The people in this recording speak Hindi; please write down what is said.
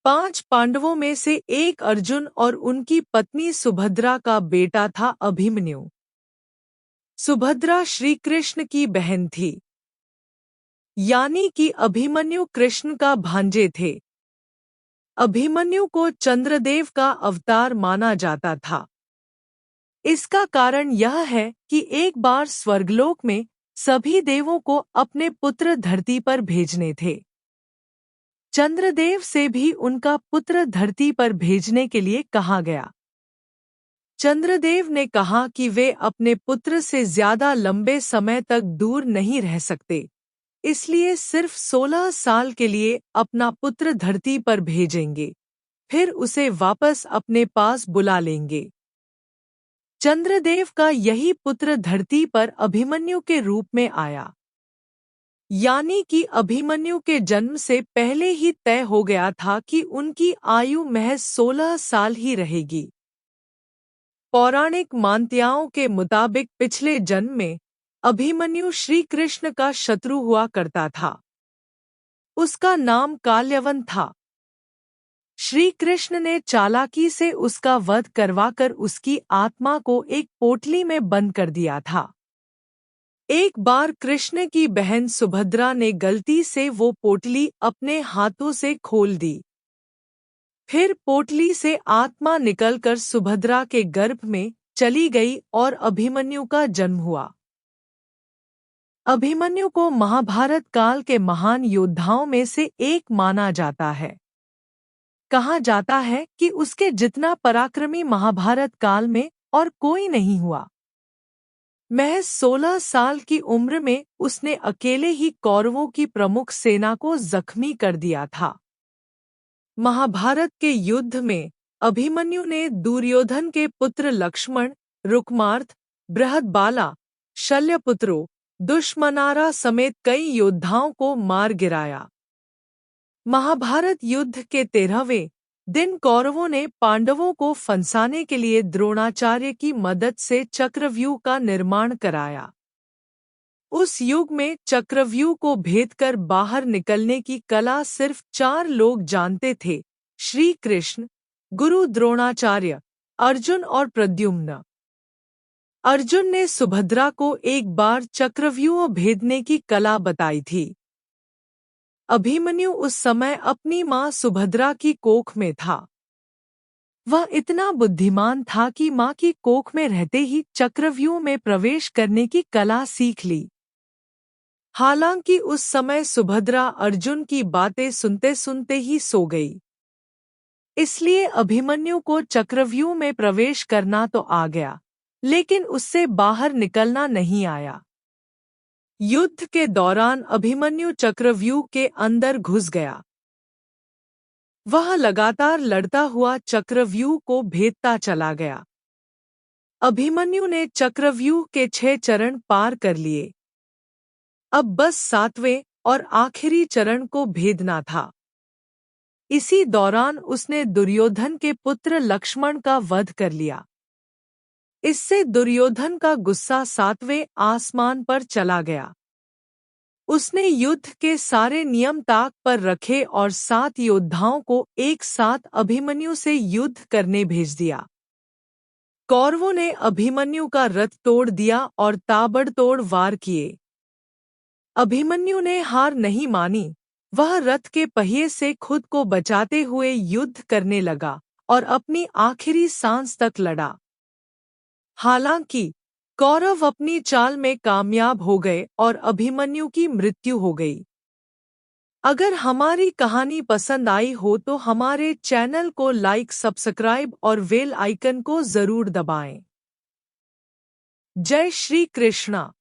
5 पांडवों में से एक अर्जुन और उनकी पत्नी सुभद्रा का बेटा था अभिमन्यु। सुभद्रा श्री कृष्ण की बहन थी, यानी कि अभिमन्यु कृष्ण का भांजे थे। अभिमन्यु को चंद्रदेव का अवतार माना जाता था। इसका कारण यह है कि एक बार स्वर्गलोक में सभी देवों को अपने पुत्र धरती पर भेजने थे। चंद्रदेव से भी उनका पुत्र धरती पर भेजने के लिए कहा गया। चंद्रदेव ने कहा कि वे अपने पुत्र से ज्यादा लंबे समय तक दूर नहीं रह सकते, इसलिए सिर्फ 16 साल के लिए अपना पुत्र धरती पर भेजेंगे, फिर उसे वापस अपने पास बुला लेंगे। चंद्रदेव का यही पुत्र धरती पर अभिमन्यु के रूप में आया, यानी कि अभिमन्यु के जन्म से पहले ही तय हो गया था कि उनकी आयु महज 16 साल ही रहेगी। पौराणिक मान्यताओं के मुताबिक पिछले जन्म में अभिमन्यु श्री कृष्ण का शत्रु हुआ करता था। उसका नाम काल्यवन था। श्री कृष्ण ने चालाकी से उसका वध करवाकर उसकी आत्मा को एक पोटली में बंद कर दिया था। एक बार कृष्ण की बहन सुभद्रा ने गलती से वो पोटली अपने हाथों से खोल दी। फिर पोटली से आत्मा निकलकर सुभद्रा के गर्भ में चली गई और अभिमन्यु का जन्म हुआ। अभिमन्यु को महाभारत काल के महान योद्धाओं में से एक माना जाता है। कहा जाता है कि उसके जितना पराक्रमी महाभारत काल में और कोई नहीं हुआ। महज 16 साल की उम्र में उसने अकेले ही कौरवों की प्रमुख सेना को जख्मी कर दिया था। महाभारत के युद्ध में अभिमन्यु ने दुर्योधन के पुत्र लक्ष्मण, रुकमार्थ, बृहदबाला, शल्यपुत्रों, दुष्मनारा समेत कई योद्धाओं को मार गिराया। महाभारत युद्ध के 13वें दिन कौरवों ने पांडवों को फंसाने के लिए द्रोणाचार्य की मदद से चक्रव्यूह का निर्माण कराया। उस युग में चक्रव्यूह को भेदकर बाहर निकलने की कला सिर्फ 4 लोग जानते थे: श्री कृष्ण, गुरु द्रोणाचार्य, अर्जुन और प्रद्युम्न। अर्जुन ने सुभद्रा को एक बार चक्रव्यूह भेदने की कला बताई थी। अभिमन्यु उस समय अपनी मां सुभद्रा की कोख में था। वह इतना बुद्धिमान था कि मां की कोख में रहते ही चक्रव्यूह में प्रवेश करने की कला सीख ली। हालांकि उस समय सुभद्रा अर्जुन की बातें सुनते सुनते ही सो गई। इसलिए अभिमन्यु को चक्रव्यूह में प्रवेश करना तो आ गया, लेकिन उससे बाहर निकलना नहीं आया। युद्ध के दौरान अभिमन्यु चक्रव्यूह के अंदर घुस गया। वह लगातार लड़ता हुआ चक्रव्यूह को भेदता चला गया। अभिमन्यु ने चक्रव्यूह के 6 चरण पार कर लिए। अब बस 7वें और आखिरी चरण को भेदना था। इसी दौरान उसने दुर्योधन के पुत्र लक्ष्मण का वध कर लिया। इससे दुर्योधन का गुस्सा 7वें आसमान पर चला गया। उसने युद्ध के सारे नियम ताक पर रखे और 7 योद्धाओं को एक साथ अभिमन्यु से युद्ध करने भेज दिया। कौरवों ने अभिमन्यु का रथ तोड़ दिया और ताबड़तोड़ वार किए। अभिमन्यु ने हार नहीं मानी। वह रथ के पहिए से खुद को बचाते हुए युद्ध करने लगा और अपनी आखिरी सांस तक लड़ा। हालांकि कौरव अपनी चाल में कामयाब हो गए और अभिमन्यु की मृत्यु हो गई। अगर हमारी कहानी पसंद आई हो तो हमारे चैनल को लाइक, सब्सक्राइब और बेल आइकन को जरूर दबाएं। जय श्री कृष्णा।